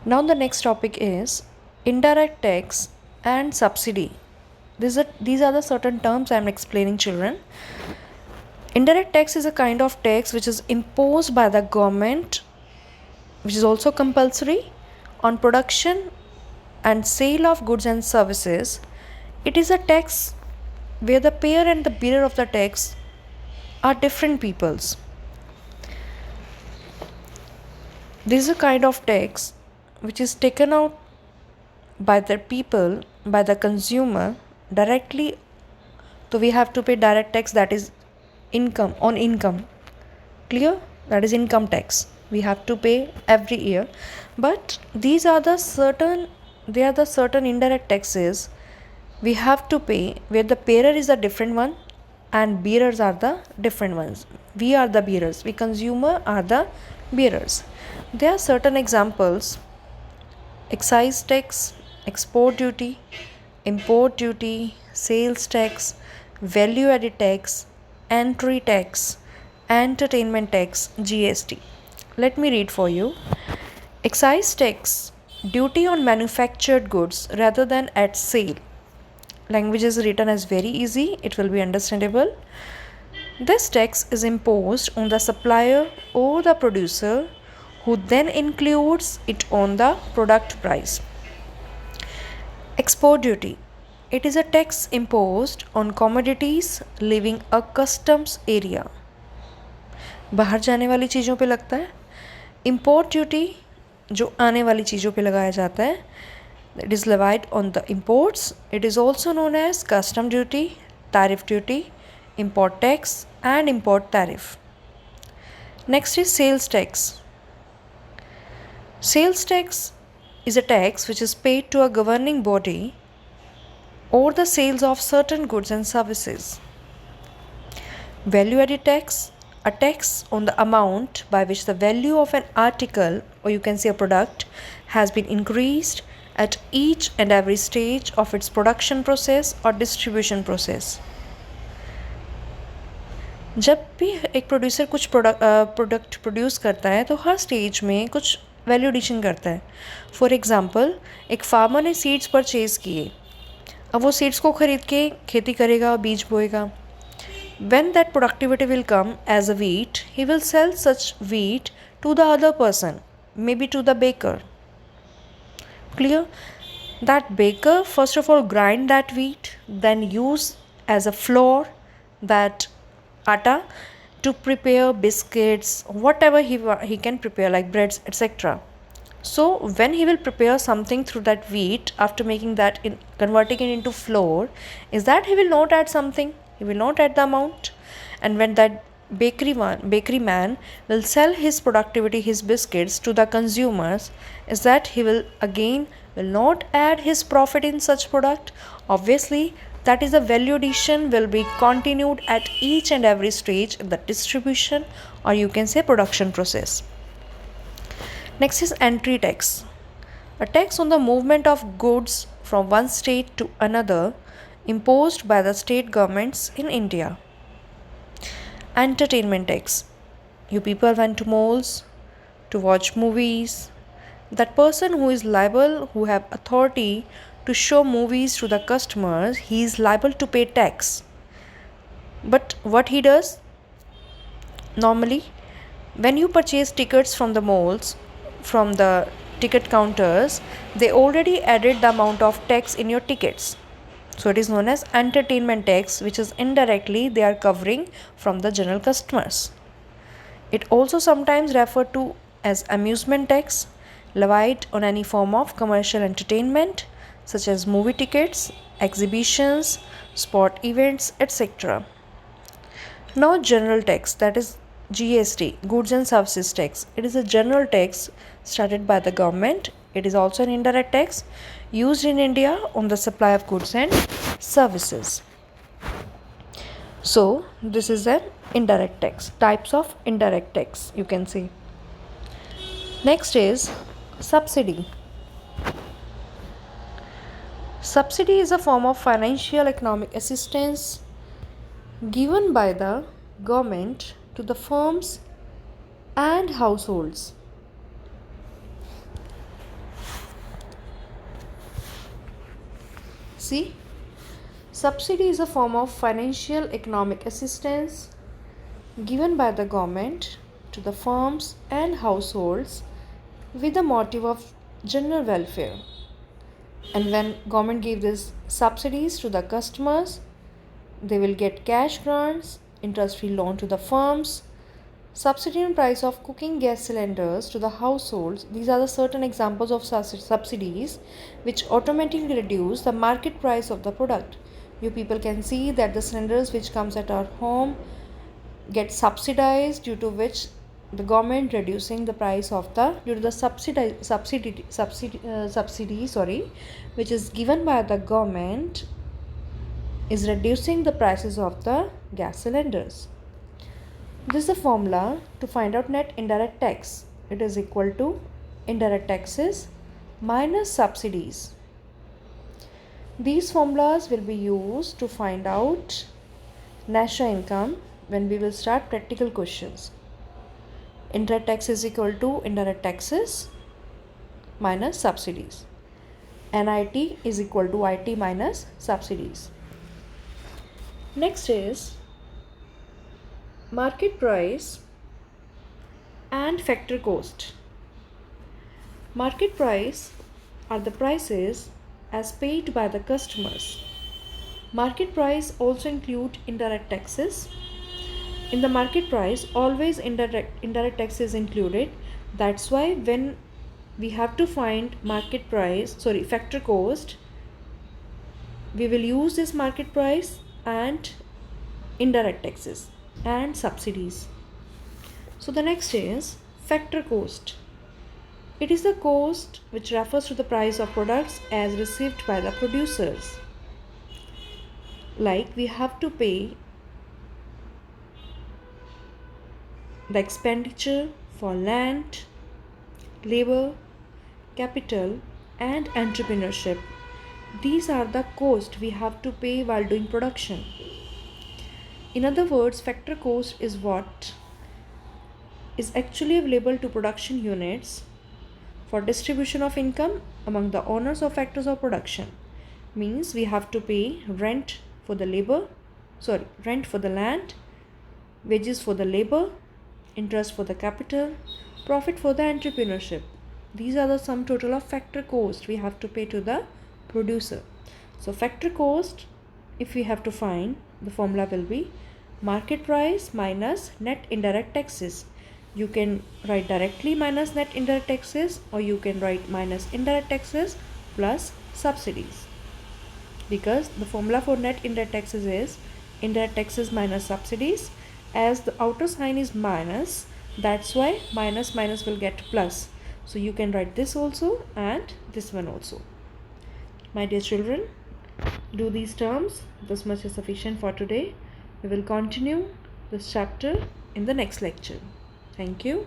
Now the next topic is indirect tax and subsidy. These are the certain terms I am explaining, children. Indirect tax is a kind of tax which is imposed by the government, which is also compulsory on production and sale of goods and services. It is a tax where the payer and the bearer of the tax are different peoples. This is a kind of tax which is taken out by the people, by the consumer directly. So we have to pay direct tax, that is income on income. Clear? That is income tax. We have to pay every year. But these are the certain, they are the certain indirect taxes we have to pay where the payer is a different one and bearers are the different ones. We are the bearers, we consumer are the bearers. There are certain examples: excise tax, export duty, import duty, sales tax, value added tax, entry tax, entertainment tax, GST. Let me read for you. Excise tax, duty on manufactured goods rather than at sale. Language is written as very easy, it will be understandable. This tax is imposed on the supplier or the producer, who then includes it on the product price. Export duty. It is a tax imposed on commodities leaving a customs area. बाहर जाने वाली चीज़ों पे लगता है. Import duty जो आने वाली चीज़ों पे लगाया जाता है. It is levied on the imports. It is also known as custom duty, tariff duty, import tax and import tariff. Next is sales tax. Sales tax is a tax which is paid to a governing body or the sales of certain goods and services. Value added tax, a tax on the amount by which the value of an article, or you can say a product, has been increased at each and every stage of its production process or distribution process. जब भी एक producer कुछ product produce करता है तो हर stage में कुछ value addition करता है. फॉर एग्ज़ाम्पल, एक फार्मर ने सीड्स परचेज़ किए. अब वो सीड्स को ख़रीद के खेती करेगा, बीज बोएगा. When that productivity will come as a wheat, he will sell such wheat to the other person, maybe to the baker. Clear? That baker first of all grind that wheat, then use as a flour that atta to prepare biscuits, whatever he can prepare, like breads, etc. So when he will prepare something through that wheat, after making that, in converting it into flour, is that he will not add something, he will not add the amount. And when that bakery man will sell his productivity, his biscuits to the consumers, is that he will again will not add his profit in such product. Obviously that is the value addition will be continued at each and every stage of the distribution, or you can say production process. Next is entry tax, a tax on the movement of goods from one state to another imposed by the state governments in India. Entertainment tax, you people went to malls to watch movies. That person who is liable, who have authority to show movies to the customers, he is liable to pay tax. But what he does normally, when you purchase tickets from the malls, from the ticket counters, they already added the amount of tax in your tickets. So it is known as entertainment tax, which is indirectly they are covering from the general customers. It also sometimes referred to as amusement tax, levied on any form of commercial entertainment such as movie tickets, exhibitions, sport events, etc. Now general tax, that is GST, goods and services tax. It is a general tax started by the government. It is also an indirect tax used in India on the supply of goods and services. So this is an indirect tax, types of indirect tax you can see. Next is subsidy. Subsidy is a form of financial economic assistance given by the government to the firms and households. See, subsidy is a form of financial economic assistance given by the government to the firms and households with the motive of general welfare. And when government gives these subsidies to the customers, they will get cash grants, interest-free loan to the firms, subsidy in price of cooking gas cylinders to the households. These are the certain examples of subsidies which automatically reduce the market price of the product. You people can see that the cylinders which comes at our home get subsidized, due to which the government reducing the price of the due to the subsidy which is given by the government is reducing the prices of the gas cylinders. This is the formula to find out net indirect tax. It is equal to indirect taxes minus subsidies. These formulas will be used to find out national income when we will start practical questions. Indirect tax is equal to indirect taxes minus subsidies. NIT is equal to IT minus subsidies. Next is market price and factor cost. Market price are the prices as paid by the customers. Market price also include indirect taxes. In the market price, always indirect tax is included. That's why when we have to find factor cost, we will use this market price and indirect taxes and subsidies. So the next is factor cost. It is the cost which refers to the price of products as received by the producers. Like we have to pay the expenditure for land, labor, capital and entrepreneurship. These are the costs we have to pay while doing production. In other words, factor cost is what is actually available to production units for distribution of income among the owners or factors of production. Means we have to pay rent for the land, wages for the labor, interest for the capital, profit for the entrepreneurship. These are the sum total of factor cost we have to pay to the producer. So factor cost, if we have to find, the formula will be market price minus net indirect taxes. You can write directly minus net indirect taxes, or you can write minus indirect taxes plus subsidies, because the formula for net indirect taxes is indirect taxes minus subsidies. As the outer sign is minus, that's why minus minus will get plus. So you can write this also and this one also. My dear children, do these terms. This much is sufficient for today. We will continue this chapter in the next lecture. Thank you.